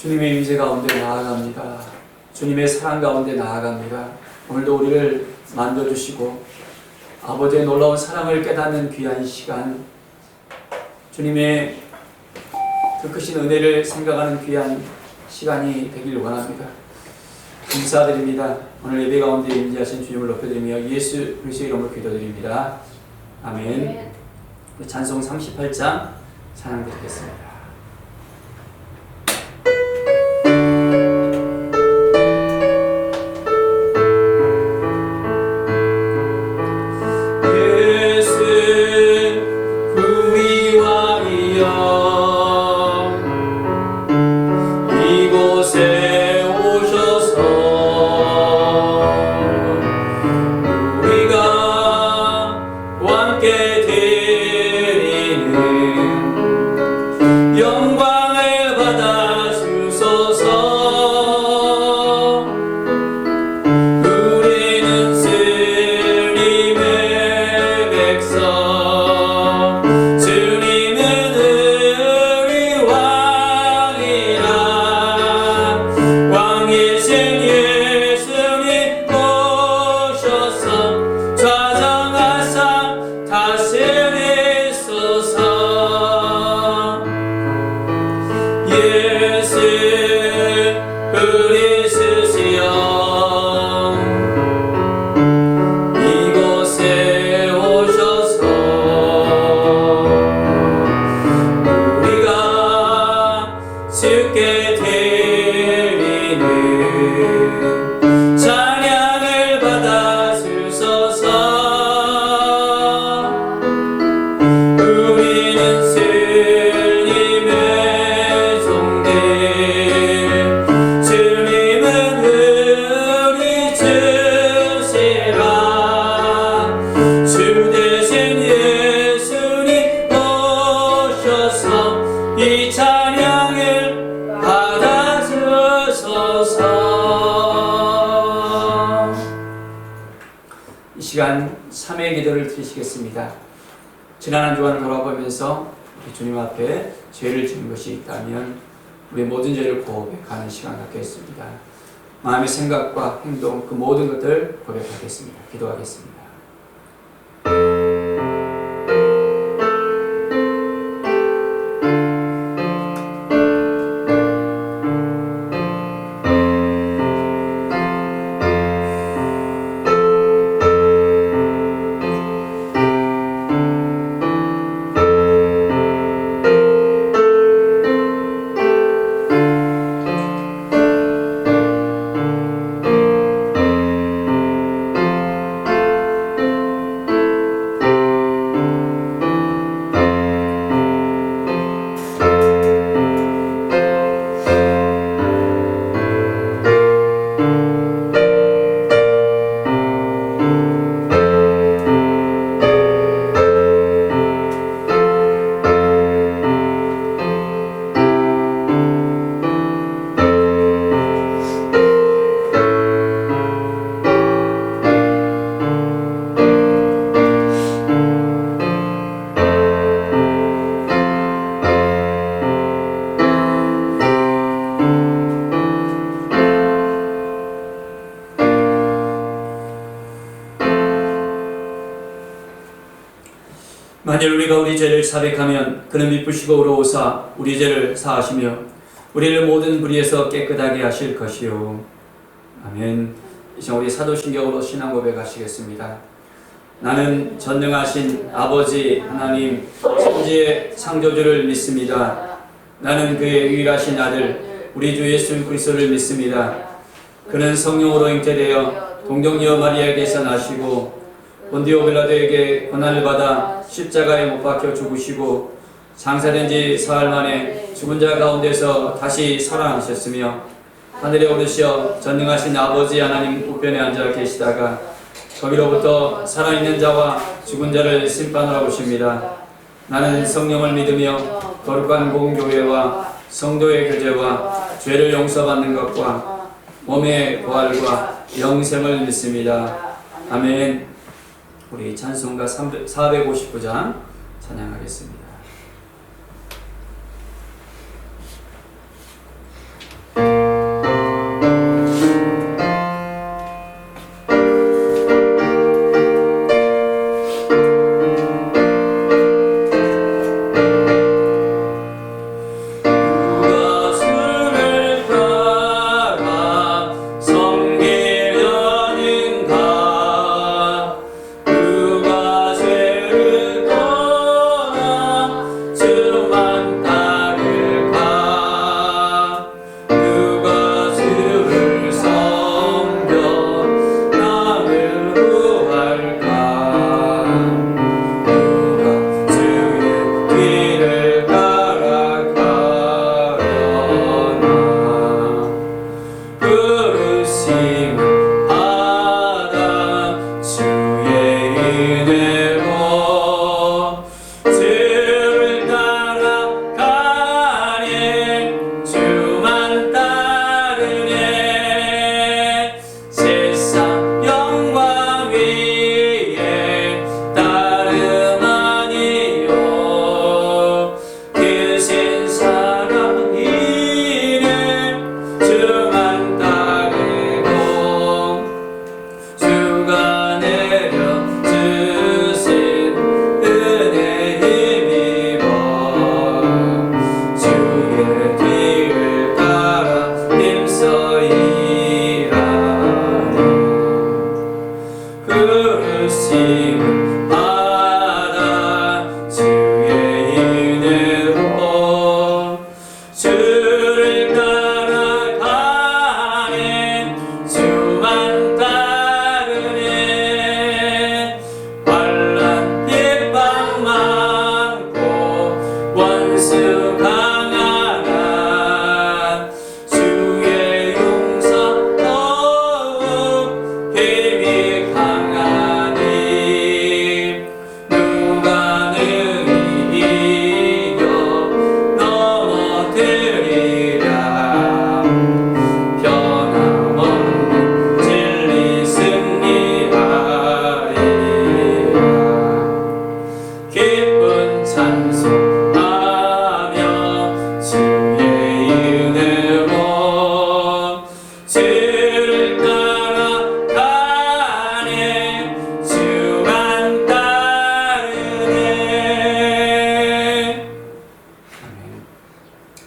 주님의 임재 가운데 나아갑니다. 주님의 사랑 가운데 나아갑니다. 오늘도 우리를 만져주시고 아버지의 놀라운 사랑을 깨닫는 귀한 시간, 주님의 그 크신 은혜를 생각하는 귀한 시간이 되길 원합니다. 감사드립니다. 오늘 예배 가운데 임재하신 주님을 높여드리며 예수 그리스도의 이름으로 기도드립니다. 아멘. 찬송 38장 찬양 드리겠습니다. 시간 3회 기도를 드리시겠습니다. 지난 한 주간을 돌아보면서 주님 앞에 죄를 지은 것이 있다면 우리 모든 죄를 고백하는 시간 갖겠습니다. 마음의 생각과 행동 그 모든 것들 고백하겠습니다. 기도하겠습니다. 만일 우리가 우리 죄를 자백하면 그는 미쁘시고 의로우사 우리 죄를 사하시며 우리를 모든 불의에서 깨끗하게 하실 것이요. 아멘. 이제 우리 사도신경으로 신앙 고백하시겠습니다. 나는 전능하신 아버지 하나님 천지의 창조주를 믿습니다. 나는 그의 유일하신 아들 우리 주 예수 그리스도를 믿습니다. 그는 성령으로 잉태되어 동정녀 마리아에게서 나시고 본디오 빌라도에게 고난을 받아 십자가에 못 박혀 죽으시고 장사된 지 사흘 만에 죽은 자 가운데서 다시 살아나셨으며 하늘에 오르시어 전능하신 아버지 하나님 우편에 앉아 계시다가 거기로부터 살아있는 자와 죽은 자를 심판하러 오십니다. 나는 성령을 믿으며 거룩한 공교회와 성도의 교제와 죄를 용서받는 것과 몸의 부활과 영생을 믿습니다. 아멘. 우리 찬송가 459장 찬양하겠습니다.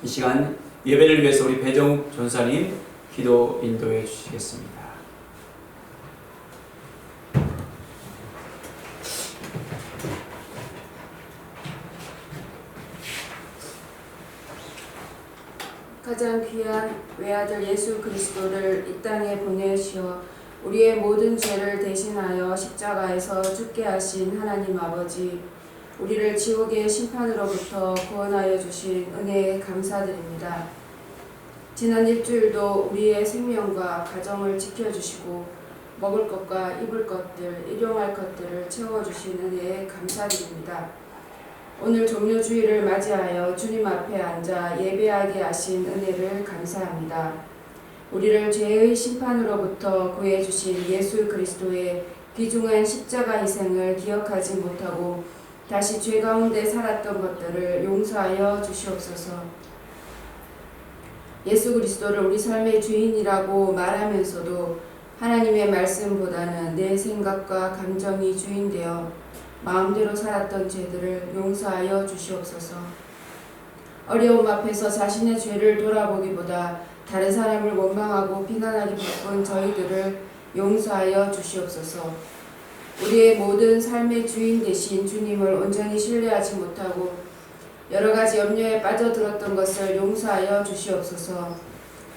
이 시간 예배를 위해서 우리 배정욱 전사님 기도 인도해 주시겠습니다. 가장 귀한 외아들 예수 그리스도를 이 땅에 보내시어 우리의 모든 죄를 대신하여 십자가에서 죽게 하신 하나님 아버지, 우리를 지옥의 심판으로부터 구원하여 주신 은혜에 감사드립니다. 지난 일주일도 우리의 생명과 가정을 지켜주시고 먹을 것과 입을 것들, 일용할 것들을 채워주신 은혜에 감사드립니다. 오늘 종료주일을 맞이하여 주님 앞에 앉아 예배하게 하신 은혜를 감사합니다. 우리를 죄의 심판으로부터 구해주신 예수 그리스도의 귀중한 십자가 희생을 기억하지 못하고 다시 죄 가운데 살았던 것들을 용서하여 주시옵소서. 예수 그리스도를 우리 삶의 주인이라고 말하면서도 하나님의 말씀보다는 내 생각과 감정이 주인되어 마음대로 살았던 죄들을 용서하여 주시옵소서. 어려움 앞에서 자신의 죄를 돌아보기보다 다른 사람을 원망하고 비난하기 바쁜 저희들을 용서하여 주시옵소서. 우리의 모든 삶의 주인 되신 주님을 온전히 신뢰하지 못하고 여러 가지 염려에 빠져들었던 것을 용서하여 주시옵소서.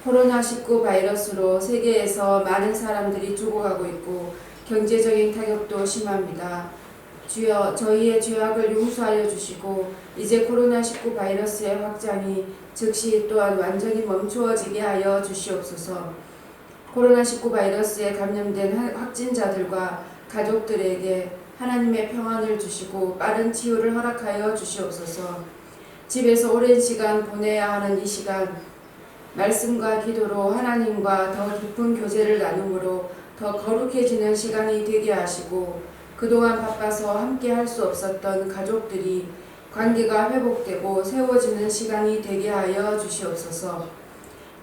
코로나19 바이러스로 세계에서 많은 사람들이 죽어가고 있고 경제적인 타격도 심합니다. 주여, 저희의 죄악을 용서하여 주시고 이제 코로나19 바이러스의 확장이 즉시 또한 완전히 멈추어지게 하여 주시옵소서. 코로나19 바이러스에 감염된 확진자들과 가족들에게 하나님의 평안을 주시고 빠른 치유를 허락하여 주시옵소서. 집에서 오랜 시간 보내야 하는 이 시간, 말씀과 기도로 하나님과 더 깊은 교제를 나눔으로 더 거룩해지는 시간이 되게 하시고 그동안 바빠서 함께 할 수 없었던 가족들이 관계가 회복되고 세워지는 시간이 되게 하여 주시옵소서.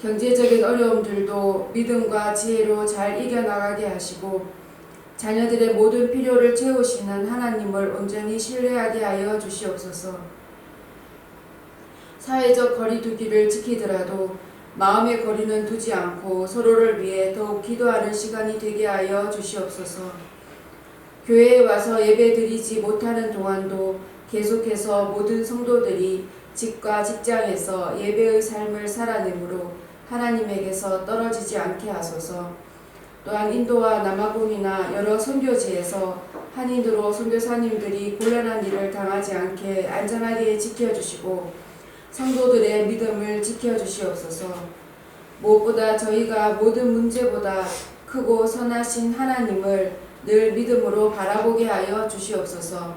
경제적인 어려움들도 믿음과 지혜로 잘 이겨나가게 하시고 자녀들의 모든 필요를 채우시는 하나님을 온전히 신뢰하게 하여 주시옵소서. 사회적 거리 두기를 지키더라도 마음의 거리는 두지 않고 서로를 위해 더욱 기도하는 시간이 되게 하여 주시옵소서. 교회에 와서 예배드리지 못하는 동안도 계속해서 모든 성도들이 집과 직장에서 예배의 삶을 살아내므로 하나님에게서 떨어지지 않게 하소서. 또한 인도와 남아공이나 여러 선교지에서 한인으로 선교사님들이 곤란한 일을 당하지 않게 안전하게 지켜주시고 성도들의 믿음을 지켜주시옵소서. 무엇보다 저희가 모든 문제보다 크고 선하신 하나님을 늘 믿음으로 바라보게 하여 주시옵소서.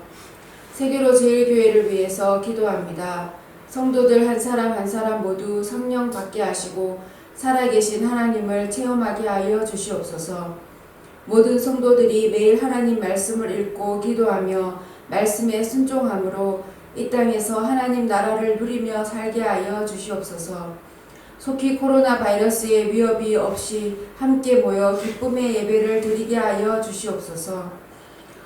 세계로 제일교회를 위해서 기도합니다. 성도들 한 사람 한 사람 모두 성령 받게 하시고 살아계신 하나님을 체험하게 하여 주시옵소서. 모든 성도들이 매일 하나님 말씀을 읽고 기도하며 말씀에 순종함으로 이 땅에서 하나님 나라를 누리며 살게 하여 주시옵소서. 속히 코로나 바이러스의 위협이 없이 함께 모여 기쁨의 예배를 드리게 하여 주시옵소서.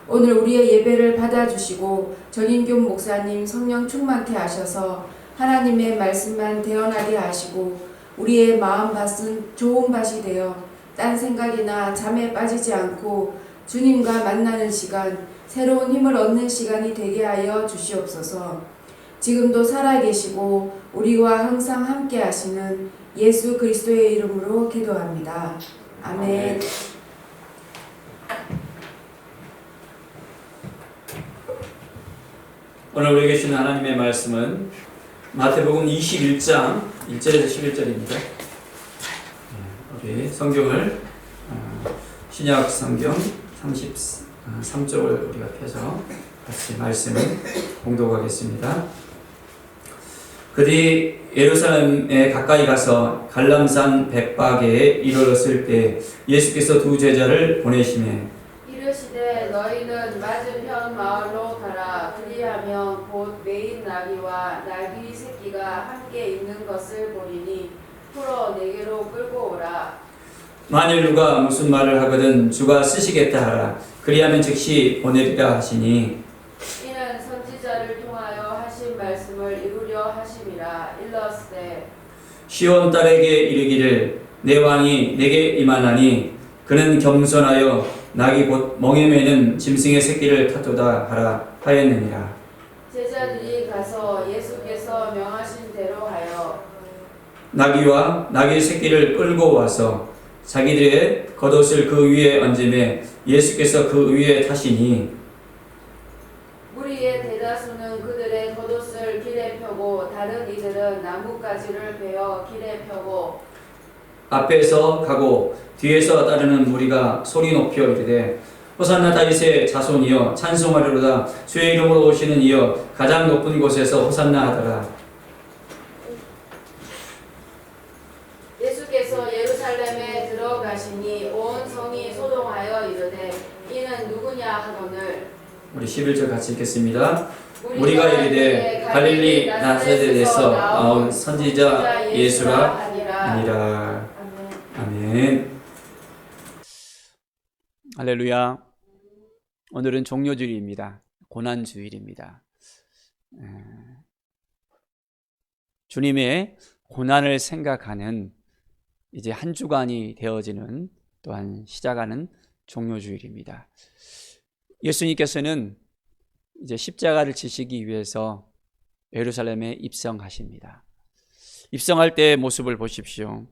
오늘 우리의 예배를 받아주시고 전인균 목사님 성령 충만케 하셔서 하나님의 말씀만 대언하게 하시고 우리의 마음밭은 좋은 밭이 되어 딴 생각이나 잠에 빠지지 않고 주님과 만나는 시간, 새로운 힘을 얻는 시간이 되게 하여 주시옵소서. 지금도 살아계시고 우리와 항상 함께 하시는 예수 그리스도의 이름으로 기도합니다. 아멘. 오늘 우리에게 주는 하나님의 말씀은 마태복음 21장 1절에서 11절입니다. 우리 성경을 신약 성경 33쪽을 우리가 펴서 같이 말씀을 봉독하겠습니다. 그들이 예루살렘에 가까이 가서 갈람산 벳바게에 이르렀을 때 예수께서 두 제자를 보내시매 이르시되 너희는 맞은편 마을로 가라. 그리하면 곧 매인 나귀와 나귀 새끼가 함께 있는 것을 보리니 풀어 내게로 끌고 오라. 만일 누가 무슨 말을 하거든 주가 쓰시겠다 하라. 그리하면 즉시 보내리라 하시니 이는 선지자를 통하여 하신 말씀을 이루려 보려 하심이라. 일렀으되 시온 딸에게 이르기를 내 왕이 내게 임하나니 그는 겸손하여 낙이 곧 멍에 매는 짐승의 새끼를 탔도다 하라 하였느니라. 제자들이 가서 예수께서 명하신 대로 하여 나귀와 나귀 새끼를 끌고 와서 자기들의 겉옷을 그 위에 얹음에 예수께서 그 위에 타시니 무리의 대다수는 그들의 겉옷을 길에 펴고 다른 이들은 나뭇가지를 베어 길에 펴고 앞에서 가고 뒤에서 따르는 무리가 소리 높여 이르되 호산나 다윗의 자손이여 찬송하리로다 주의 이름으로 오시는 이여 가장 높은 곳에서 호산나 하더라. 예수께서 예루살렘에 들어가시니 온 성이 소동하여 이르되 이는 누구냐 하거늘 우리 11절 같이 읽겠습니다. 우리가 이르되 갈릴리 나사렛에서 나온 선지자 예수라 아니라. 아멘. 할렐루야. 오늘은 종료주일입니다. 고난주일입니다. 주님의 고난을 생각하는 이제 한 주간이 되어지는 또한 시작하는 종료주일입니다. 예수님께서는 이제 십자가를 지시기 위해서 예루살렘에 입성하십니다. 입성할 때의 모습을 보십시오.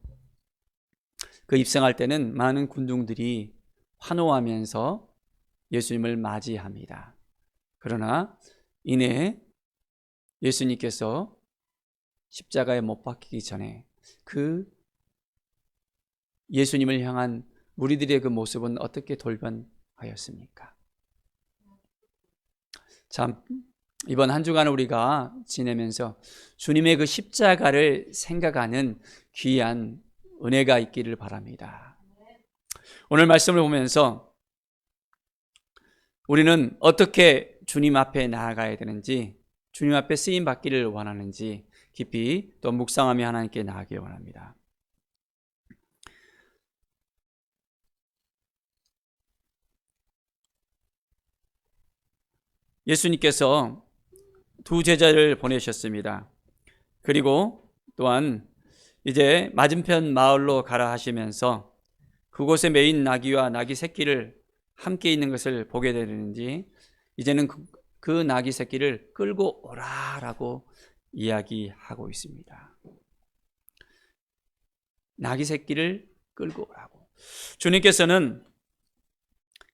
그 입성할 때는 많은 군중들이 환호하면서 예수님을 맞이합니다. 그러나 이내 예수님께서 십자가에 못 박히기 전에 그 예수님을 향한 무리들의 그 모습은 어떻게 돌변하였습니까? 참, 이번 한 주간 우리가 지내면서 주님의 그 십자가를 생각하는 귀한 은혜가 있기를 바랍니다. 오늘 말씀을 보면서 우리는 어떻게 주님 앞에 나아가야 되는지, 주님 앞에 쓰임 받기를 원하는지 깊이 또 묵상하며 하나님께 나아가기 원합니다. 예수님께서 두 제자를 보내셨습니다. 그리고 또한 이제 맞은편 마을로 가라 하시면서 그곳에 매인 나귀와 나귀 새끼를 함께 있는 것을 보게 되는지 이제는 그 나귀 새끼를 끌고 오라라고 이야기하고 있습니다. 나귀 새끼를 끌고 오라고. 주님께서는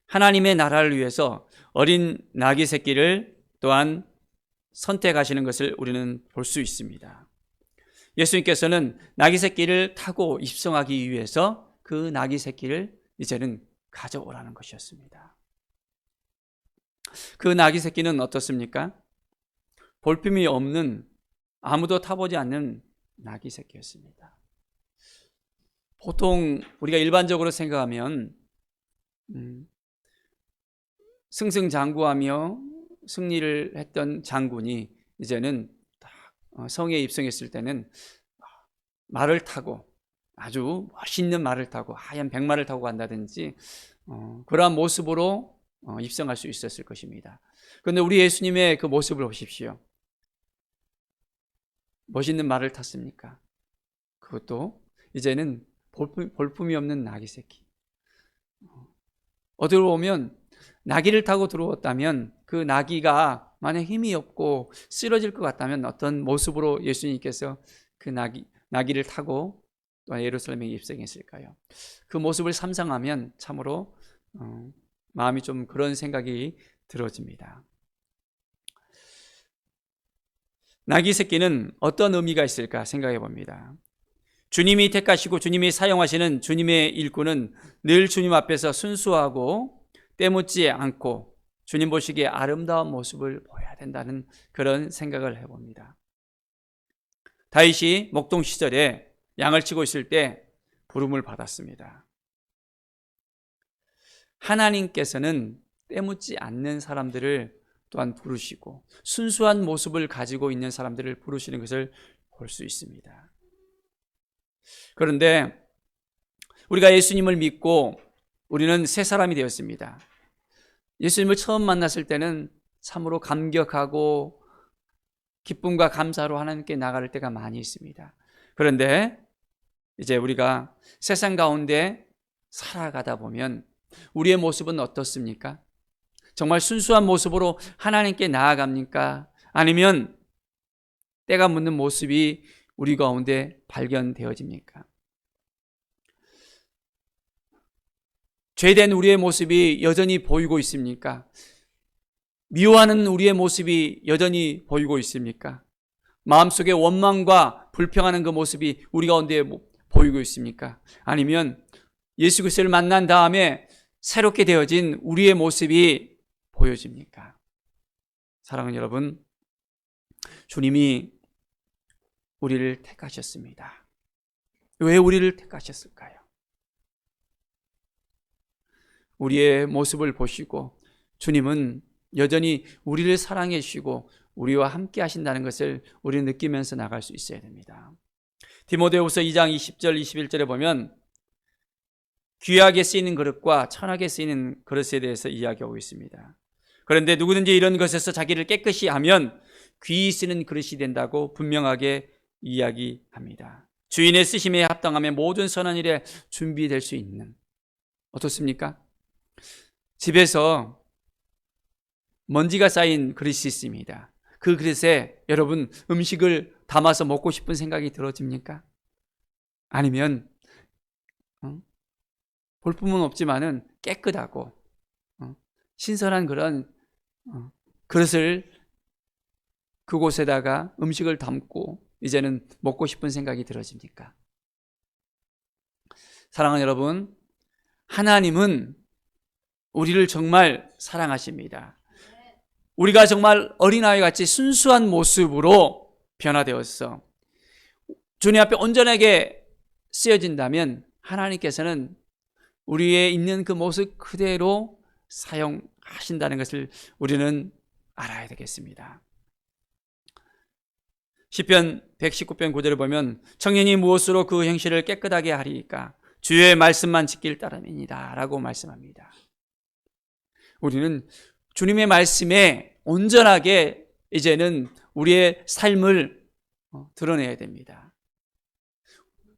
하나님의 나라를 위해서 어린 나귀 새끼를 또한 선택하시는 것을 우리는 볼 수 있습니다. 예수님께서는 나귀 새끼를 타고 입성하기 위해서 그 나귀 새끼를 이제는 가져오라는 것이었습니다. 그 나귀 새끼는 어떻습니까? 볼품이 없는, 아무도 타보지 않는 나귀 새끼였습니다. 보통 우리가 일반적으로 생각하면 승승장구하며 승리를 했던 장군이 이제는 성에 입성했을 때는 말을 타고 아주 멋있는 말을 타고 하얀 백마를 타고 간다든지 그러한 모습으로 입성할 수 있었을 것입니다. 그런데 우리 예수님의 그 모습을 보십시오. 멋있는 말을 탔습니까? 그것도 이제는 볼품이 없는 나귀 새끼. 어디로 보면 나귀를 타고 들어왔다면 그 나귀가 만약 힘이 없고 쓰러질 것 같다면 어떤 모습으로 예수님께서 그 나귀를 타고 또 예루살렘에 입성했을까요? 그 모습을 상상하면 참으로 마음이 좀 그런 생각이 들어집니다. 나귀 새끼는 어떤 의미가 있을까 생각해 봅니다. 주님이 택하시고 주님이 사용하시는 주님의 일꾼은 늘 주님 앞에서 순수하고 때묻지 않고 주님 보시기에 아름다운 모습을 보여야 된다는 그런 생각을 해봅니다. 다윗이 목동 시절에 양을 치고 있을 때 부름을 받았습니다. 하나님께서는 때묻지 않는 사람들을 또한 부르시고 순수한 모습을 가지고 있는 사람들을 부르시는 것을 볼 수 있습니다. 그런데 우리가 예수님을 믿고 우리는 새 사람이 되었습니다. 예수님을 처음 만났을 때는 참으로 감격하고 기쁨과 감사로 하나님께 나갈 때가 많이 있습니다. 그런데 이제 우리가 세상 가운데 살아가다 보면 우리의 모습은 어떻습니까? 정말 순수한 모습으로 하나님께 나아갑니까? 아니면 때가 묻는 모습이 우리 가운데 발견되어집니까? 죄된 우리의 모습이 여전히 보이고 있습니까? 미워하는 우리의 모습이 여전히 보이고 있습니까? 마음속에 원망과 불평하는 그 모습이 우리 가운데 보이고 있습니까? 아니면 예수 그리스도를 만난 다음에 새롭게 되어진 우리의 모습이 보여집니까? 사랑하는 여러분, 주님이 우리를 택하셨습니다. 왜 우리를 택하셨을까요? 우리의 모습을 보시고 주님은 여전히 우리를 사랑해 주시고 우리와 함께 하신다는 것을 우리는 느끼면서 나갈 수 있어야 됩니다. 디모데후서 2장 20절 21절에 보면 귀하게 쓰이는 그릇과 천하게 쓰이는 그릇에 대해서 이야기하고 있습니다. 그런데 누구든지 이런 것에서 자기를 깨끗이 하면 귀히 쓰는 그릇이 된다고 분명하게 이야기합니다. 주인의 쓰심에 합당하면 모든 선한 일에 준비될 수 있는, 어떻습니까? 집에서 먼지가 쌓인 그릇이 있습니다. 그 그릇에 여러분 음식을 담아서 먹고 싶은 생각이 들어집니까? 아니면 볼품은 없지만은 깨끗하고 신선한 그런 그릇을 그곳에다가 음식을 담고 이제는 먹고 싶은 생각이 들어집니까? 사랑하는 여러분, 하나님은 우리를 정말 사랑하십니다. 우리가 정말 어린아이 같이 순수한 모습으로 변화되어서 주님 앞에 온전하게 쓰여진다면 하나님께서는 우리의 있는 그 모습 그대로 사용하신다는 것을 우리는 알아야 되겠습니다. 시편 119편 9절을 보면 청년이 무엇으로 그 행실을 깨끗하게 하리이까 주의 말씀만 지킬 따름이니라 라고 말씀합니다. 우리는 주님의 말씀에 온전하게 이제는 우리의 삶을 드러내야 됩니다.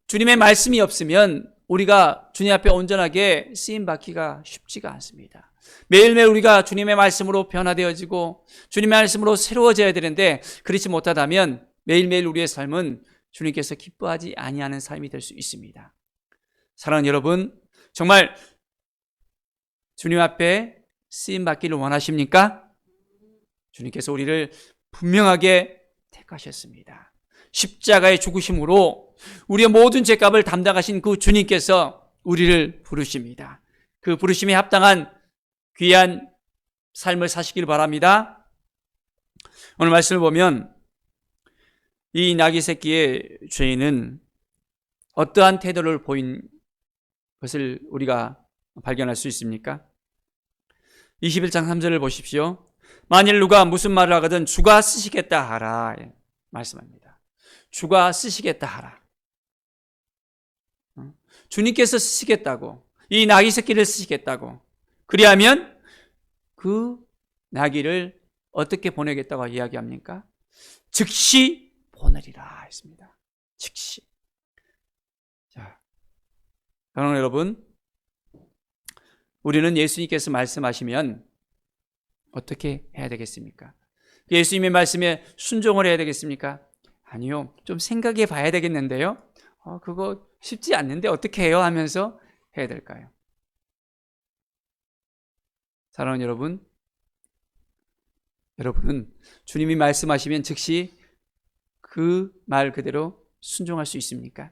주님의 말씀이 없으면 우리가 주님 앞에 온전하게 쓰임받기가 쉽지가 않습니다. 매일매일 우리가 주님의 말씀으로 변화되어지고 주님의 말씀으로 새로워져야 되는데 그렇지 못하다면 매일매일 우리의 삶은 주님께서 기뻐하지 아니하는 삶이 될 수 있습니다. 사랑하는 여러분, 정말 주님 앞에 쓰임받기를 원하십니까? 주님께서 우리를 분명하게 택하셨습니다. 십자가의 죽으심으로 우리의 모든 죄값을 담당하신 그 주님께서 우리를 부르십니다. 그 부르심에 합당한 귀한 삶을 사시길 바랍니다. 오늘 말씀을 보면 이 나귀 새끼의 죄인은 어떠한 태도를 보인 것을 우리가 발견할 수 있습니까? 21장 3절을 보십시오. 만일 누가 무슨 말을 하거든 주가 쓰시겠다 하라 말씀합니다. 주가 쓰시겠다 하라. 주님께서 쓰시겠다고, 이 나귀 새끼를 쓰시겠다고, 그리하면 그 나귀를 어떻게 보내겠다고 이야기합니까? 즉시 보내리라 했습니다. 즉시. 자, 사랑하는 여러분, 우리는 예수님께서 말씀하시면 어떻게 해야 되겠습니까? 예수님의 말씀에 순종을 해야 되겠습니까? 아니요, 좀 생각해 봐야 되겠는데요. 그거 쉽지 않는데 어떻게 해요? 하면서 해야 될까요? 사랑하는 여러분, 여러분은 주님이 말씀하시면 즉시 그 말 그대로 순종할 수 있습니까?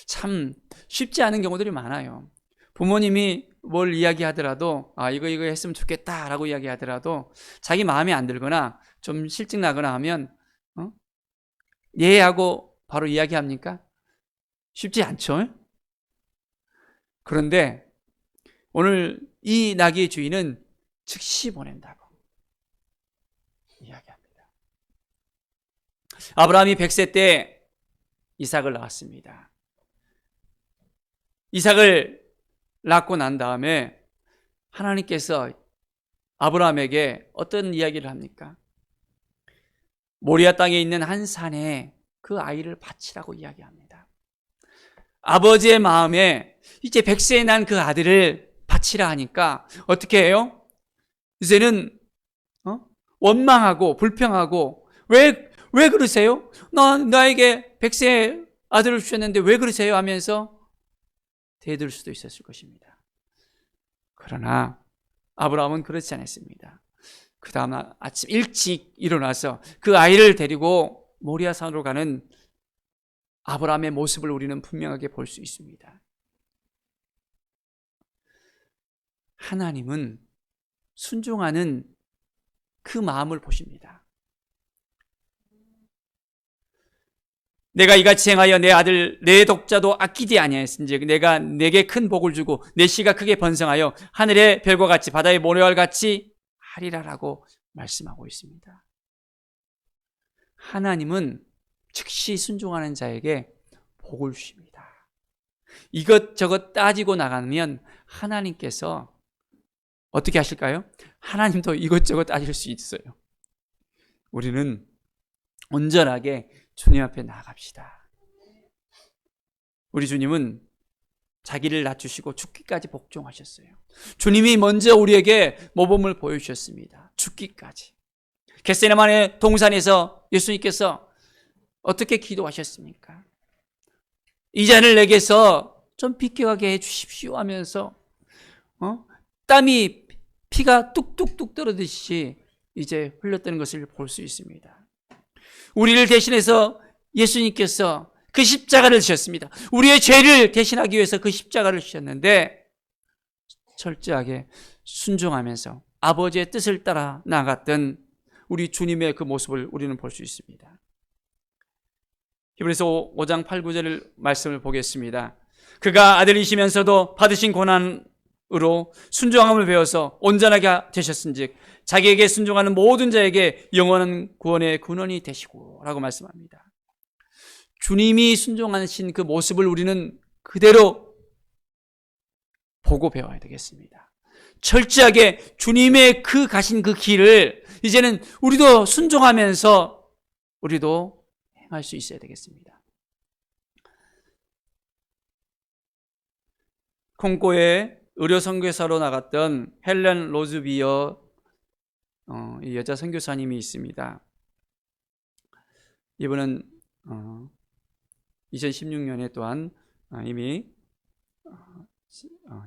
참 쉽지 않은 경우들이 많아요. 부모님이 뭘 이야기하더라도 이거 했으면 좋겠다라고 이야기하더라도 자기 마음에 안 들거나 좀 실증나거나 하면 예 하고 바로 이야기합니까? 쉽지 않죠? 그런데 오늘 이 나귀의 주인은 즉시 보낸다고 이야기합니다. 아브라함이 100세 때 이삭을 낳았습니다. 이삭을 낳고 난 다음에 하나님께서 아브라함에게 어떤 이야기를 합니까? 모리아 땅에 있는 한 산에 그 아이를 바치라고 이야기합니다. 아버지의 마음에 이제 100세에 난 그 아들을 바치라 하니까 어떻게 해요? 이제는 원망하고 불평하고 왜 그러세요? 나에게 100세의 아들을 주셨는데 왜 그러세요? 하면서 대들 수도 있었을 것입니다. 그러나 아브라함은 그렇지 않았습니다. 그 다음 아침 일찍 일어나서 그 아이를 데리고 모리아 산으로 가는 아브라함의 모습을 우리는 분명하게 볼 수 있습니다. 하나님은 순종하는 그 마음을 보십니다. 내가 이같이 행하여 내 아들 내 독자도 아끼지 아니하였은즉 내가 내게 큰 복을 주고 내 씨가 크게 번성하여 하늘의 별과 같이 바다의 모래알 같이 하리라라고 말씀하고 있습니다. 하나님은 즉시 순종하는 자에게 복을 주십니다. 이것저것 따지고 나가면 하나님께서 어떻게 하실까요? 하나님도 이것저것 따질 수 있어요. 우리는 온전하게 주님 앞에 나아갑시다. 우리 주님은 자기를 낮추시고 죽기까지 복종하셨어요. 주님이 먼저 우리에게 모범을 보여주셨습니다. 죽기까지. 겟세마네 동산에서 예수님께서 어떻게 기도하셨습니까? 이 잔을 내게서 좀 비켜가게 해주십시오 하면서 땀이 피가 뚝뚝뚝 떨어지듯이 이제 흘렀다는 것을 볼 수 있습니다. 우리를 대신해서 예수님께서 그 십자가를 지셨습니다. 우리의 죄를 대신하기 위해서 그 십자가를 지셨는데 철저하게 순종하면서 아버지의 뜻을 따라 나갔던 우리 주님의 그 모습을 우리는 볼 수 있습니다. 히브리서 5장 8, 9절 말씀을 보겠습니다. 그가 아들이시면서도 받으신 고난으로 순종함을 배워서 온전하게 되셨은즉 자기에게 순종하는 모든 자에게 영원한 구원의 근원이 되시고 라고 말씀합니다. 주님이 순종하신 그 모습을 우리는 그대로 보고 배워야 되겠습니다. 철저하게 주님의 그 가신 그 길을 이제는 우리도 순종하면서 우리도 행할 수 있어야 되겠습니다. 콩고에 의료 선교사로 나갔던 헬렌 로즈비어 이 여자 선교사님이 있습니다. 이분은 2016년에 또한 이미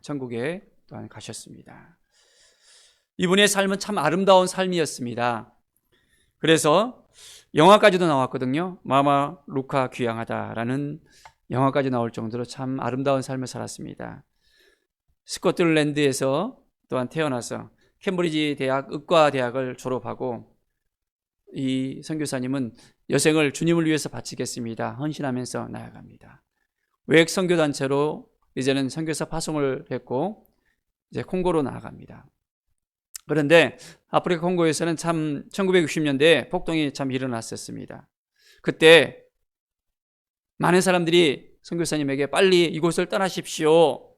천국에 또한 가셨습니다. 이분의 삶은 참 아름다운 삶이었습니다. 그래서 영화까지도 나왔거든요. 마마 루카 귀향하다라는 영화까지 나올 정도로 참 아름다운 삶을 살았습니다. 스코틀랜드에서 또한 태어나서 캠브리지 대학 의과대학을 졸업하고 이 선교사님은 여생을 주님을 위해서 바치겠습니다 헌신하면서 나아갑니다. 외국 선교단체로 이제는 선교사 파송을 했고 이제 콩고로 나아갑니다. 그런데 아프리카 콩고에서는 참 1960년대에 폭동이 참 일어났었습니다. 그때 많은 사람들이 선교사님에게 빨리 이곳을 떠나십시오.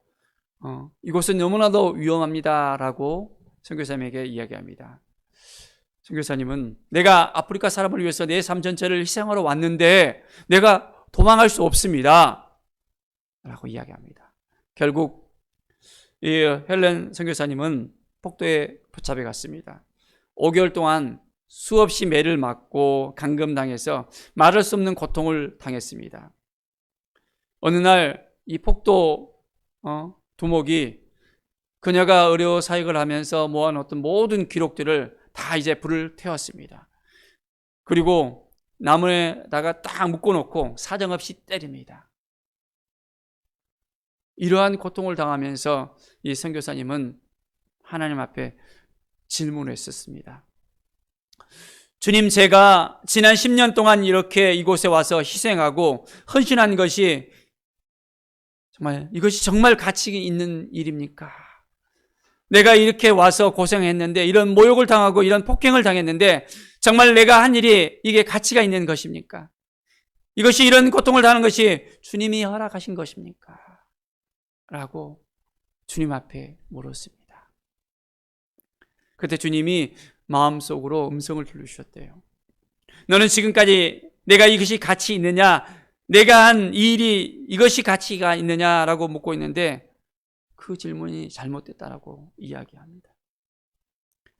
이곳은 너무나도 위험합니다라고 선교사님에게 이야기합니다. 선교사님은 내가 아프리카 사람을 위해서 내 삶 전체를 희생하러 왔는데 내가 도망갈 수 없습니다 라고 이야기합니다. 결국 이 헬렌 선교사님은 폭도에 붙잡혀 갔습니다. 5개월 동안 수없이 매를 맞고 감금당해서 말할 수 없는 고통을 당했습니다. 어느 날 이 폭도 두목이 그녀가 의료 사역을 하면서 모아놓던 모든 기록들을 다 이제 불을 태웠습니다. 그리고 나무에다가 딱 묶어놓고 사정없이 때립니다. 이러한 고통을 당하면서 이 선교사님은 하나님 앞에 질문했었습니다. 주님, 제가 지난 10년 동안 이렇게 이곳에 와서 희생하고 헌신한 것이 이것이 정말 가치 있는 일입니까? 내가 이렇게 와서 고생했는데 이런 모욕을 당하고 이런 폭행을 당했는데 정말 내가 한 일이 이게 가치가 있는 것입니까? 이것이 이런 고통을 당하는 것이 주님이 허락하신 것입니까? 라고 주님 앞에 물었습니다. 그때 주님이 마음속으로 음성을 들려주셨대요. 너는 지금까지 내가 이것이 가치 있느냐, 내가 한 이 일이 이것이 가치가 있느냐라고 묻고 있는데 그 질문이 잘못됐다라고 이야기합니다.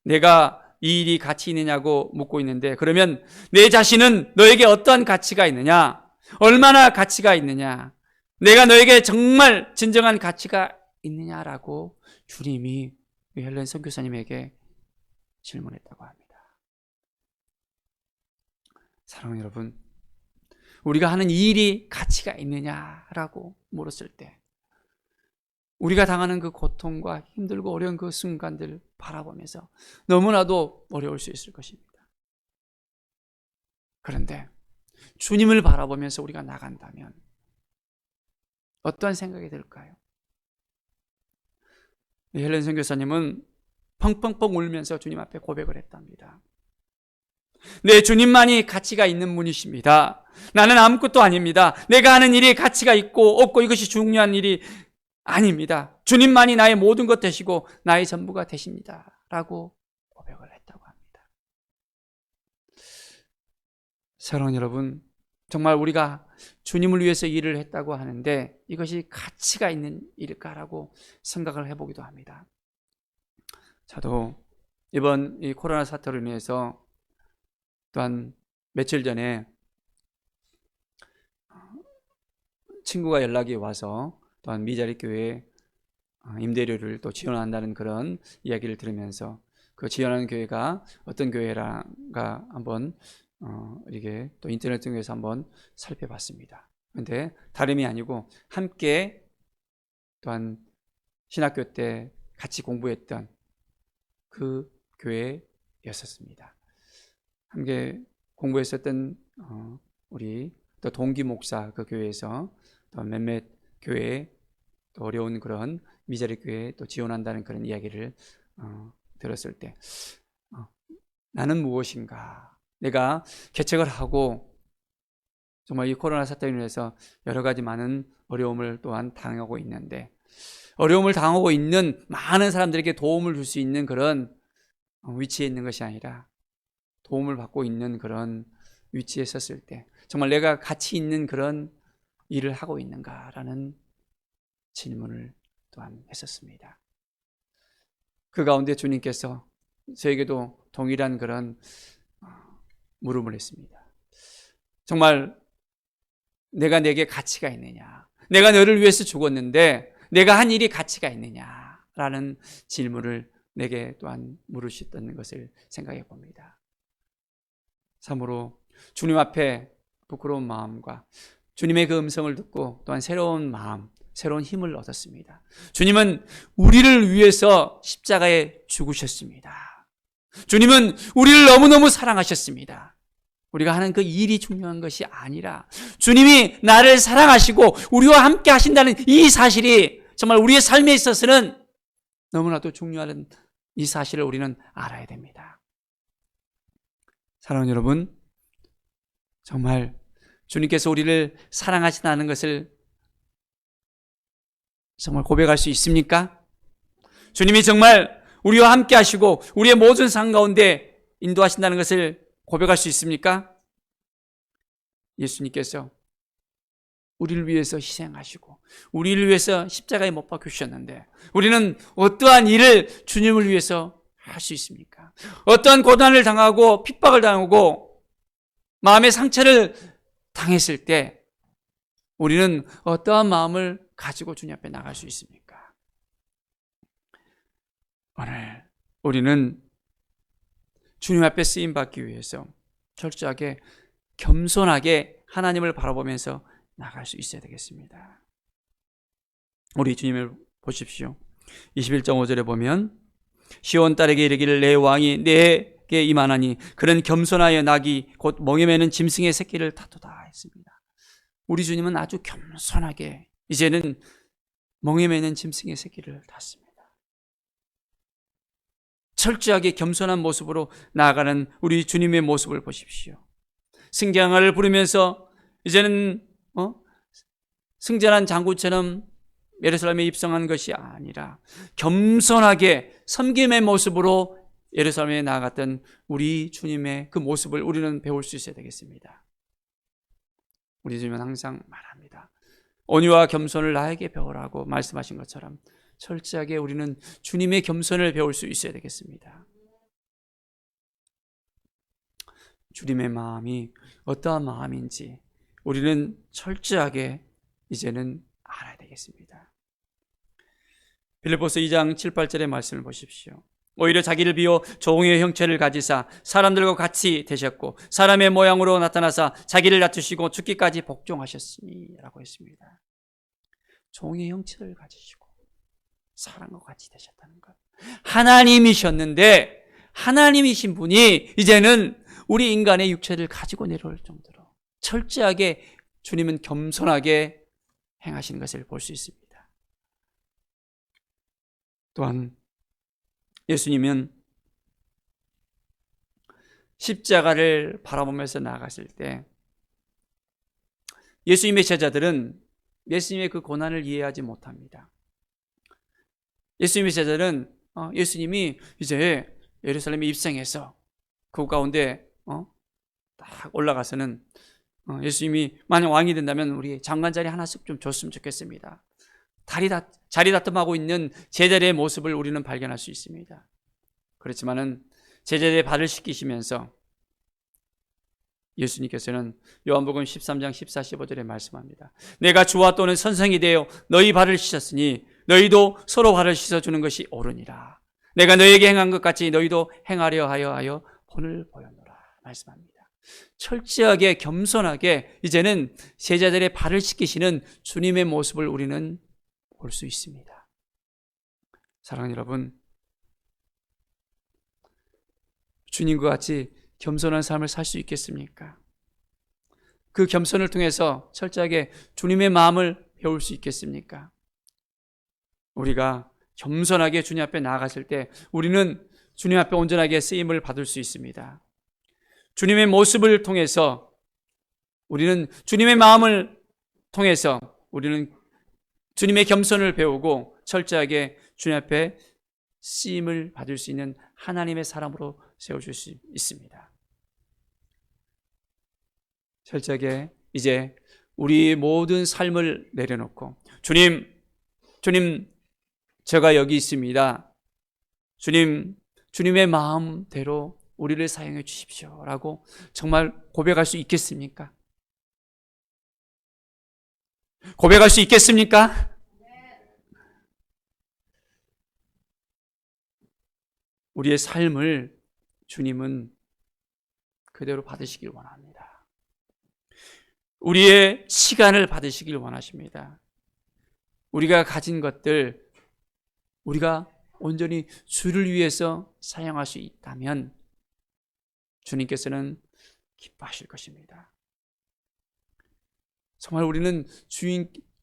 내가 이 일이 가치 있느냐고 묻고 있는데, 그러면 내 자신은 너에게 어떠한 가치가 있느냐, 얼마나 가치가 있느냐, 내가 너에게 정말 진정한 가치가 있느냐라고 주님이 헬렌 선교사님에게 질문했다고 합니다. 사랑하는 여러분, 우리가 하는 이 일이 가치가 있느냐라고 물었을 때 우리가 당하는 그 고통과 힘들고 어려운 그 순간들을 바라보면서 너무나도 어려울 수 있을 것입니다. 그런데 주님을 바라보면서 우리가 나간다면 어떠한 생각이 들까요? 헬렌 선교사님은 펑펑펑 울면서 주님 앞에 고백을 했답니다. 네, 주님만이 가치가 있는 분이십니다. 나는 아무것도 아닙니다. 내가 하는 일이 가치가 있고 없고 이것이 중요한 일이 아닙니다. 주님만이 나의 모든 것 되시고 나의 전부가 되십니다. 라고 고백을 했다고 합니다. 사랑하는 여러분, 정말 우리가 주님을 위해서 일을 했다고 하는데 이것이 가치가 있는 일일까라고 생각을 해보기도 합니다. 저도 이번 이 코로나 사태로 인해서 또한 며칠 전에 친구가 연락이 와서 또한 미자리 교회에 임대료를 또 지원한다는 그런 이야기를 들으면서 그 지원하는 교회가 어떤 교회라가 한번 이게 또 인터넷 통해서 한번 살펴봤습니다. 그런데 다름이 아니고 함께 또한 신학교 때 같이 공부했던 그 교회였었습니다. 함께 공부했었던 우리 또 동기 목사 그 교회에서 또 몇몇 교회에 또 어려운 그런 미자리 교회에 또 지원한다는 그런 이야기를 들었을 때 나는 무엇인가? 내가 개척을 하고 정말 이 코로나 사태로 인해서 여러 가지 많은 어려움을 또한 당하고 있는데 어려움을 당하고 있는 많은 사람들에게 도움을 줄 수 있는 그런 위치에 있는 것이 아니라 도움을 받고 있는 그런 위치에 섰을 때 정말 내가 가치 있는 그런 일을 하고 있는가라는 질문을 또한 했었습니다. 그 가운데 주님께서 저에게도 동일한 그런 물음을 했습니다. 정말 내가 내게 가치가 있느냐, 내가 너를 위해서 죽었는데 내가 한 일이 가치가 있느냐라는 질문을 내게 또한 물으셨던 것을 생각해 봅니다. 참으로 주님 앞에 부끄러운 마음과 주님의 그 음성을 듣고 또한 새로운 마음, 새로운 힘을 얻었습니다. 주님은 우리를 위해서 십자가에 죽으셨습니다. 주님은 우리를 너무너무 사랑하셨습니다. 우리가 하는 그 일이 중요한 것이 아니라 주님이 나를 사랑하시고 우리와 함께 하신다는 이 사실이 정말 우리의 삶에 있어서는 너무나도 중요한 이 사실을 우리는 알아야 됩니다. 사랑하는 여러분, 정말 주님께서 우리를 사랑하신다는 것을 정말 고백할 수 있습니까? 주님이 정말 우리와 함께 하시고 우리의 모든 삶 가운데 인도하신다는 것을 고백할 수 있습니까? 예수님께서 우리를 위해서 희생하시고 우리를 위해서 십자가에 못 박히셨는데 우리는 어떠한 일을 주님을 위해서 할 수 있습니까? 어떠한 고난을 당하고 핍박을 당하고 마음의 상처를 당했을 때 우리는 어떠한 마음을 가지고 주님 앞에 나갈 수 있습니까? 오늘 우리는 주님 앞에 쓰임받기 위해서 철저하게 겸손하게 하나님을 바라보면서 나갈 수 있어야 되겠습니다. 우리 주님을 보십시오. 21.5절에 보면 시온 딸에게 이르기를 내 왕이 내게 임하나니 그는 겸손하여 낙이 곧 멍에 매는 짐승의 새끼를 다투다 했습니다. 우리 주님은 아주 겸손하게 이제는 멍에 매는 짐승의 새끼를 탔습니다. 철저하게 겸손한 모습으로 나아가는 우리 주님의 모습을 보십시오. 승경을 부르면서 이제는 승전한 장구처럼 예루살렘에 입성한 것이 아니라 겸손하게 섬김의 모습으로 예루살렘에 나아갔던 우리 주님의 그 모습을 우리는 배울 수 있어야 되겠습니다. 우리 주님은 항상 말합니다. 온유와 겸손을 나에게 배우라고 말씀하신 것처럼 철저하게 우리는 주님의 겸손을 배울 수 있어야 되겠습니다. 주님의 마음이 어떠한 마음인지 우리는 철저하게 이제는 알아야 되겠습니다. 빌립보서 2장 7, 8절의 말씀을 보십시오. 오히려 자기를 비워 종의 형체를 가지사 사람들과 같이 되셨고 사람의 모양으로 나타나사 자기를 낮추시고 죽기까지 복종하셨으니 라고 했습니다. 종의 형체를 가지시고 사람과 같이 되셨다는 것. 하나님이셨는데 하나님이신 분이 이제는 우리 인간의 육체를 가지고 내려올 정도로 철저하게 주님은 겸손하게 행하시는 것을 볼 수 있습니다. 또한 예수님은 십자가를 바라보면서 나아갔을 때 예수님의 제자들은 예수님의 그 고난을 이해하지 못합니다. 예수님의 제자들은 예수님이 이제 예루살렘에 입성해서 그 가운데 딱 올라가서는 예수님이 만약 왕이 된다면 우리 장관 자리 하나씩 좀 줬으면 좋겠습니다. 자리 다툼하고 있는 제자들의 모습을 우리는 발견할 수 있습니다. 그렇지만은 제자들의 발을 씻기시면서 예수님께서는 요한복음 13장 14, 15절에 말씀합니다. 내가 주와 또는 선생이 되어 너희 발을 씻었으니 너희도 서로 발을 씻어주는 것이 옳으니라. 내가 너희에게 행한 것 같이 너희도 행하려 하여 본을 보였노라 말씀합니다. 철저하게 겸손하게 이제는 제자들의 발을 씻기시는 주님의 모습을 우리는 볼 수 있습니다. 사랑하는 여러분, 주님과 같이 겸손한 삶을 살 수 있겠습니까? 그 겸손을 통해서 철저하게 주님의 마음을 배울 수 있겠습니까? 우리가 겸손하게 주님 앞에 나아갔을 때 우리는 주님 앞에 온전하게 쓰임을 받을 수 있습니다. 주님의 모습을 통해서 우리는 주님의 마음을 통해서 우리는 주님의 겸손을 배우고 철저하게 주님 앞에 쓰임을 받을 수 있는 하나님의 사람으로 세워줄 수 있습니다. 철저하게 이제 우리 모든 삶을 내려놓고 주님 제가 여기 있습니다. 주님의 마음대로 우리를 사용해 주십시오 라고 정말 고백할 수 있겠습니까? 고백할 수 있겠습니까? 우리의 삶을 주님은 그대로 받으시길 원합니다. 우리의 시간을 받으시길 원하십니다. 우리가 가진 것들 우리가 온전히 주를 위해서 사용할 수 있다면 주님께서는 기뻐하실 것입니다. 정말 우리는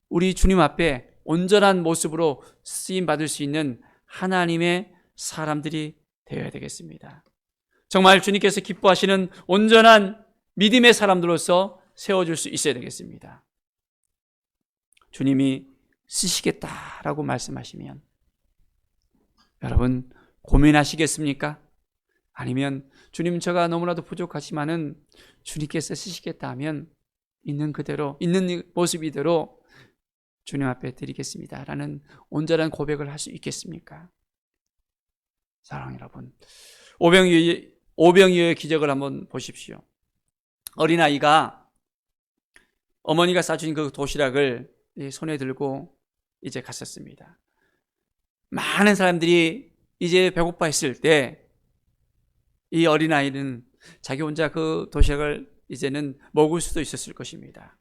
우리 주님 앞에 온전한 모습으로 쓰임 받을 수 있는 하나님의 사람들이 되어야 되겠습니다. 정말 주님께서 기뻐하시는 온전한 믿음의 사람들로서 세워줄 수 있어야 되겠습니다. 주님이 쓰시겠다라고 말씀하시면 여러분 고민하시겠습니까? 아니면 주님 제가 너무나도 부족하지만은 주님께서 쓰시겠다 하면 있는 그대로 있는 모습 이대로 주님 앞에 드리겠습니다 라는 온전한 고백을 할 수 있겠습니까? 사랑하는 여러분, 오병이어의 기적을 한번 보십시오. 어린아이가 어머니가 싸준 그 도시락을 손에 들고 이제 갔었습니다. 많은 사람들이 이제 배고파 했을 때 이 어린아이는 자기 혼자 그 도시락을 이제는 먹을 수도 있었을 것입니다.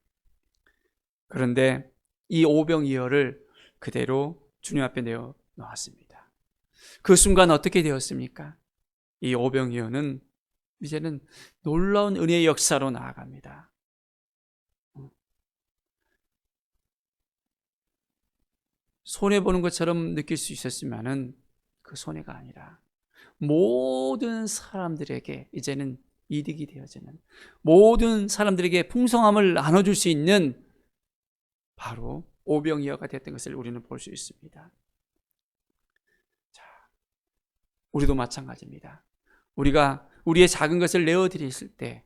그런데 이 오병이어를 그대로 주님 앞에 내어 놓았습니다. 그 순간 어떻게 되었습니까? 이 오병이어는 이제는 놀라운 은혜의 역사로 나아갑니다. 손해보는 것처럼 느낄 수 있었지만은 그 손해가 아니라 모든 사람들에게 이제는 이득이 되어지는, 모든 사람들에게 풍성함을 나눠줄 수 있는 바로 오병이어가 됐던 것을 우리는 볼 수 있습니다. 자, 우리도 마찬가지입니다. 우리가 우리의 작은 것을 내어드렸을 때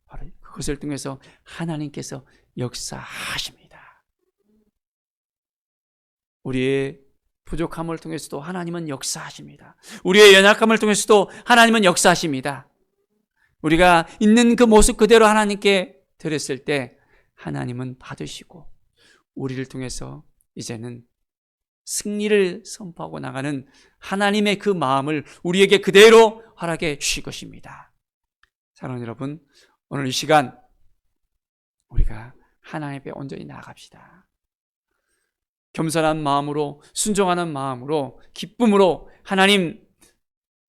바로 그것을 통해서 하나님께서 역사하십니다. 우리의 부족함을 통해서도 하나님은 역사하십니다. 우리의 연약함을 통해서도 하나님은 역사하십니다. 우리가 있는 그 모습 그대로 하나님께 드렸을 때 하나님은 받으시고 우리를 통해서 이제는 승리를 선포하고 나가는 하나님의 그 마음을 우리에게 그대로 허락해 주실 것입니다. 사랑하는 여러분, 오늘 이 시간 우리가 하나님 앞에 온전히 나아갑시다. 겸손한 마음으로, 순종하는 마음으로, 기쁨으로 하나님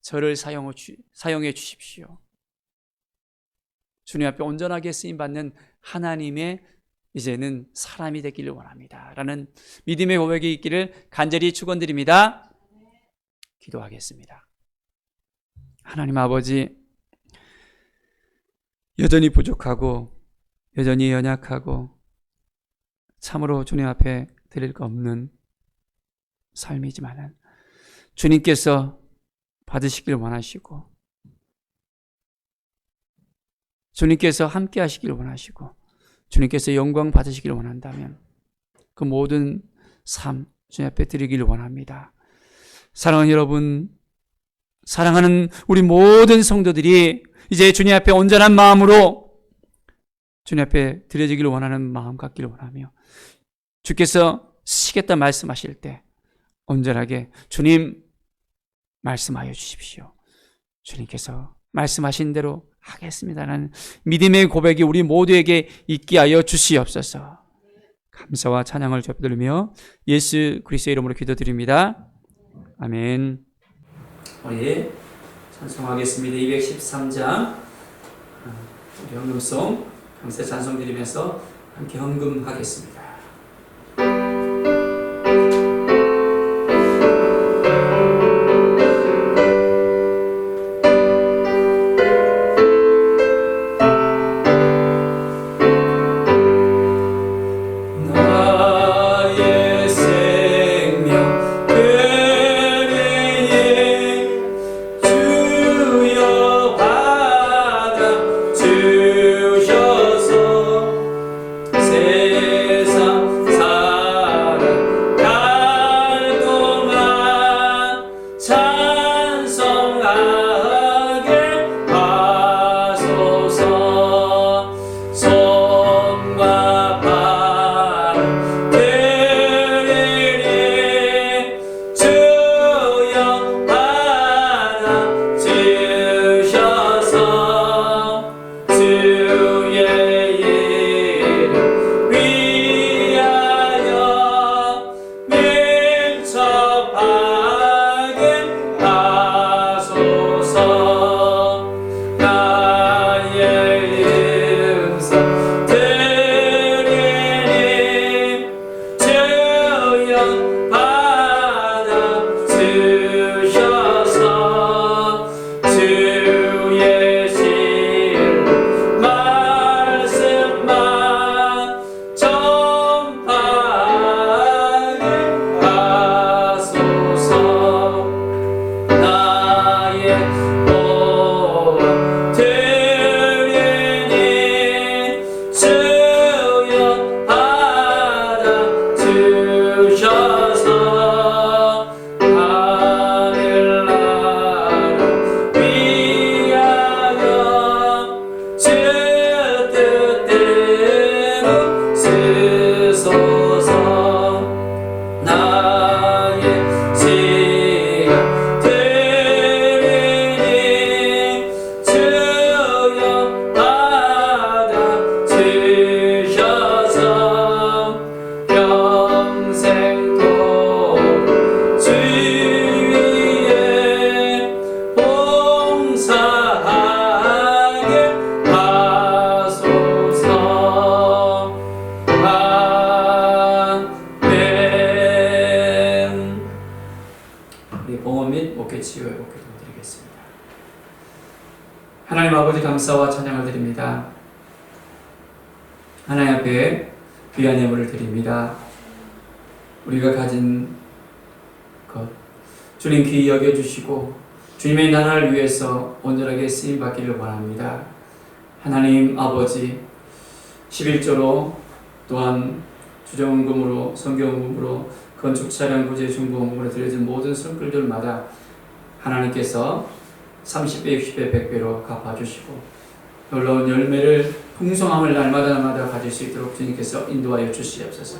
저를 사용해 주십시오. 주님 앞에 온전하게 쓰임받는 하나님의 이제는 사람이 되기를 원합니다 라는 믿음의 고백이 있기를 간절히 축원드립니다. 기도하겠습니다. 하나님 아버지, 여전히 부족하고 여전히 연약하고 참으로 주님 앞에 드릴 거 없는 삶이지만 주님께서 받으시기를 원하시고 주님께서 함께 하시기를 원하시고 주님께서 영광 받으시기를 원한다면 그 모든 삶 주님 앞에 드리기를 원합니다. 사랑하는 여러분, 사랑하는 우리 모든 성도들이 이제 주님 앞에 온전한 마음으로 주님 앞에 드려지기를 원하는 마음 갖기를 원하며 주께서 쓰시겠다 말씀하실 때 온전하게 주님 말씀하여 주십시오. 주님께서 말씀하신 대로 하겠습니다라는 믿음의 고백이 우리 모두에게 있게 하여 주시옵소서. 감사와 찬양을 접드리며 예수 그리스도의 이름으로 기도드립니다. 아멘. 우리 찬송하겠습니다. 213장 우리 헌금송 강세 찬송 드리면서 함께 헌금하겠습니다. 하나님 아버지 감사와 찬양을 드립니다. 하나님 앞에 귀한 예물을 드립니다. 우리가 가진 것 주님 귀히 여겨주시고 주님의 나라를 위해서 온전하게 쓰임받기를 원합니다. 하나님 아버지, 11조로 또한 주정원금으로, 성경금으로, 건축 차량 부재 중보금으로 드려진 모든 성글들마다 하나님께서 30배, 60배, 100배로 갚아주시고 놀라운 열매를 풍성함을 날마다 가질 수 있도록 주님께서 인도하여 주시옵소서.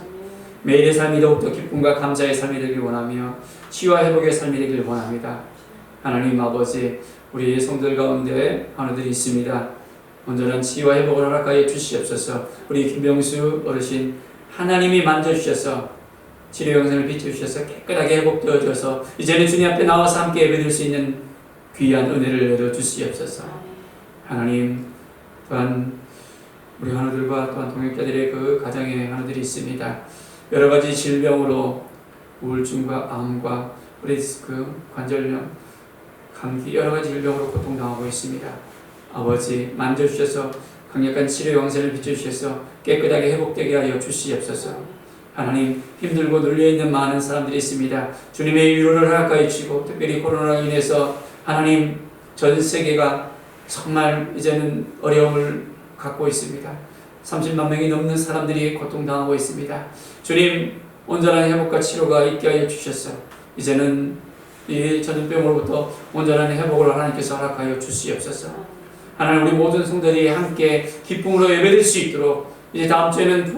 매일의 삶이 더욱더 기쁨과 감사의 삶이 되길 원하며 치유와 회복의 삶이 되길 원합니다. 하나님 아버지, 우리 성들 가운데 하나들이 있습니다. 온전한 치유와 회복을 허락하여 주시옵소서. 우리 김병수 어르신, 하나님이 만져주셔서 치료 영상을 비춰주셔서 깨끗하게 회복되어져서 이제는 주님 앞에 나와서 함께 예배드릴 수 있는 귀한 은혜를 내려 주시옵소서. 하나님, 또한 우리 하나들과 또한 동역자들의 그 가정에 하나들이 있습니다. 여러 가지 질병으로 우울증과 암과 브레스크, 관절염, 감기 여러 가지 질병으로 고통당하고 있습니다. 아버지, 만져주셔서 강력한 치료 영생을 비춰주셔서 깨끗하게 회복되게 하여 주시옵소서. 하나님, 힘들고 눌려있는 많은 사람들이 있습니다. 주님의 위로를 허락하여 주시고 특별히 코로나로 인해서 하나님, 전 세계가 정말 이제는 어려움을 갖고 있습니다. 30만 명이 넘는 사람들이 고통당하고 있습니다. 주님, 온전한 회복과 치료가 있게 하여 주셔서 이제는 이 전염병으로부터 온전한 회복을 하나님께서 허락하여 주시옵소서. 하나님, 우리 모든 성도들이 함께 기쁨으로 예배드릴 수 있도록 이제 다음 주에는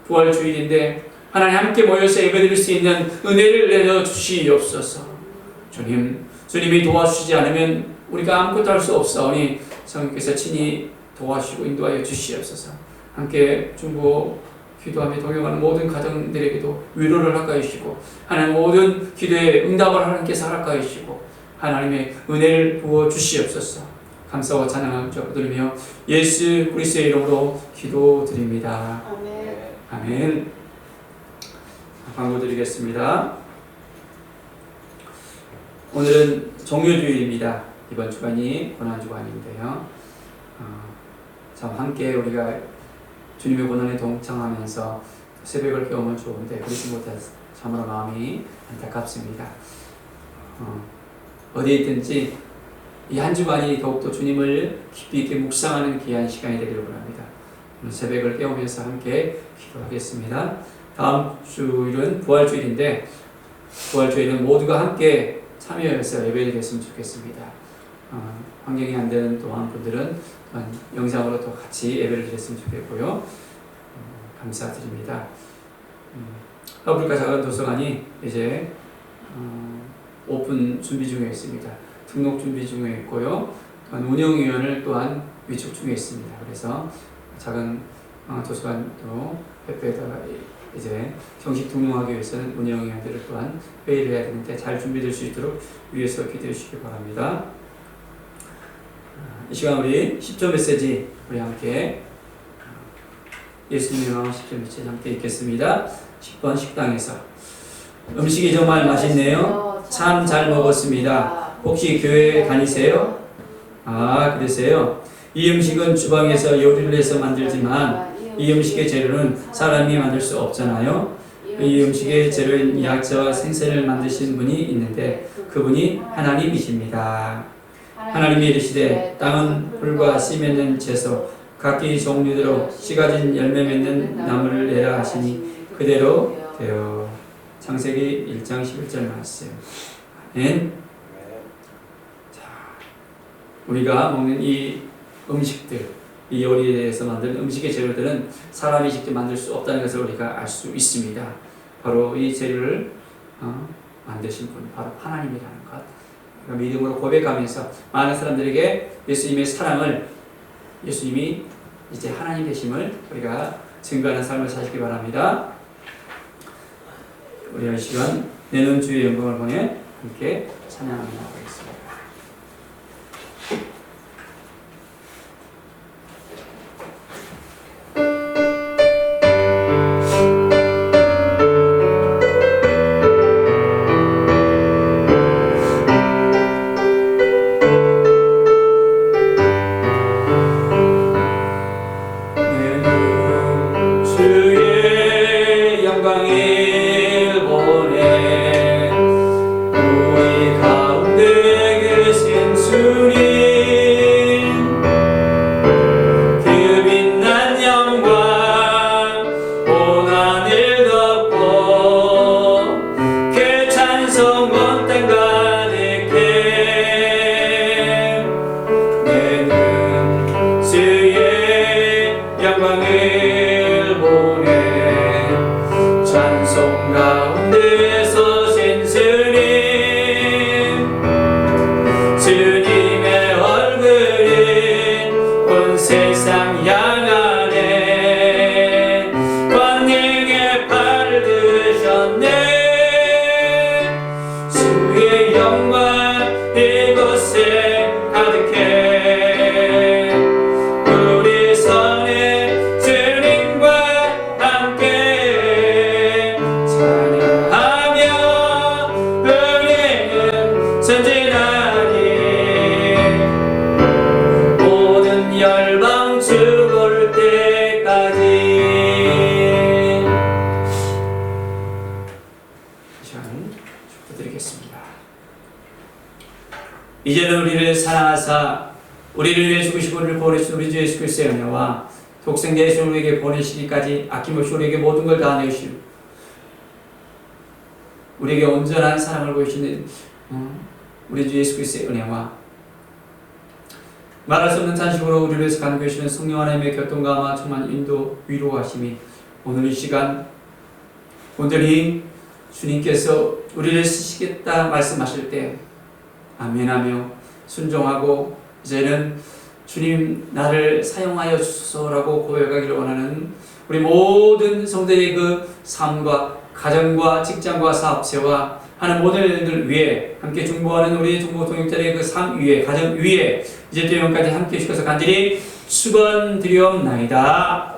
부활주일인데 하나님 함께 모여서 예배드릴 수 있는 은혜를 내려 주시옵소서. 주님이 도와주시지 않으면 우리가 아무것도 할 수 없사오니 성령께서 친히 도와주시고 인도하여 주시옵소서. 함께 중보 기도하며 동행하는 모든 가정들에게도 위로를 허락하여 주시고 하나님 모든 기도에 응답을 하나님께서 허락하여 주시고 하나님의 은혜를 부어 주시옵소서. 감사와 찬양을 드리며 예수 그리스도의 이름으로 기도드립니다. 아멘. 아멘. 광고 드리겠습니다. 오늘은 종료주일입니다. 이번 주간이 고난주간인데요. 함께 우리가 주님의 고난에 동참하면서 새벽을 깨우면 좋은데 그렇지 못해서 참으로 마음이 안타깝습니다. 어디에 있든지 이 한 주간이 더욱더 주님을 깊이 있게 묵상하는 귀한 시간이 되기를 원합니다. 오늘 새벽을 깨우면서 함께 기도하겠습니다. 다음 주일은 부활주일인데 부활주일은 모두가 함께 참여해서 예배드렸으면 좋겠습니다. 환경이 안 되는 또한 분들은 또한 영상으로 또 같이 예배를 드렸으면 좋겠고요. 감사드립니다. 아프리카 작은 도서관이 이제 오픈 준비 중에 있습니다. 등록 준비 중에 있고요. 또한 운영위원을 또한 위촉 중에 있습니다. 그래서 작은 도서관도 협회에다가 이제 정식 등록하기 위해서는 운영위원들을 또한 회의를 해야 되는데 잘 준비될 수 있도록 위해서 기도해 주시기 바랍니다. 이 시간 우리 10조 메시지 우리 함께 예수님의 마음 10조 메시지 함께 읽겠습니다. 10번 식당에서 음식이 정말 맛있네요. 참 잘 먹었습니다. 혹시 교회 다니세요? 그러세요? 이 음식은 주방에서 요리를 해서 만들지만 이 음식의 재료는 사람이 만들 수 없잖아요. 이 음식의 재료인 약재와 생선을 만드신 분이 있는데 그분이 하나님이십니다. 하나님이 이르시되 땅은 풀과 씨 맺는 채소 각기 종류대로 씨 가진 열매 맺는 나무를 내라 하시니 그대로 되어. 창세기 1장 11절 말씀. 아멘. 우리가 먹는 이 음식들, 이 요리에 대해서 만든 음식의 재료들은 사람이 직접 만들 수 없다는 것을 우리가 알 수 있습니다. 바로 이 재료를 만드신 분, 바로 하나님이라는 것. 믿음으로 고백하면서 많은 사람들에게 예수님의 사랑을, 예수님이 이제 하나님 되심을 우리가 증거하는 삶을 사시기 바랍니다. 우리 이 시간 내는 주의 영광을 보내 함께 찬양하며 나가겠습니다. 우리 가운데 향하네. 권능의 팔을 드셨네. 주의 영광 이곳에 가득해. 우리 선에 주님과 함께 찬양하며 우리는 전진하니. 모든 열방 죽을 때까지. 시간 축복드리겠습니다. 이제는 우리를 사랑하사 우리를 위해 죽으시고 우리를 보내신 우리 주 예수 그리스도의 은혜와 독생자의 우리에게 보내시기까지 아낌없이 우리에게 모든 걸 다 내시고 우리에게 온전한 사랑을 보이시는 우리 주 예수 그리스도의 은혜와 말할 수 없는 탄식으로 우리를 위해서 간구하시는 성령 하나님의 교통과 충만 인도 위로하심이 오늘 이 시간 온전히 주님께서 우리를 쓰시겠다 말씀하실 때 아멘하며 순종하고 이제는 주님 나를 사용하여 주소서라고 고백하기를 원하는 우리 모든 성도의 그 삶과 가정과 직장과 사업체와 하는 모든 일들 위에 함께 중보하는 우리 중보 동역자의 그 삶 위에 가정 위에 이제 또 영까지 함께 주셔서 간절히 축원드리옵나이다.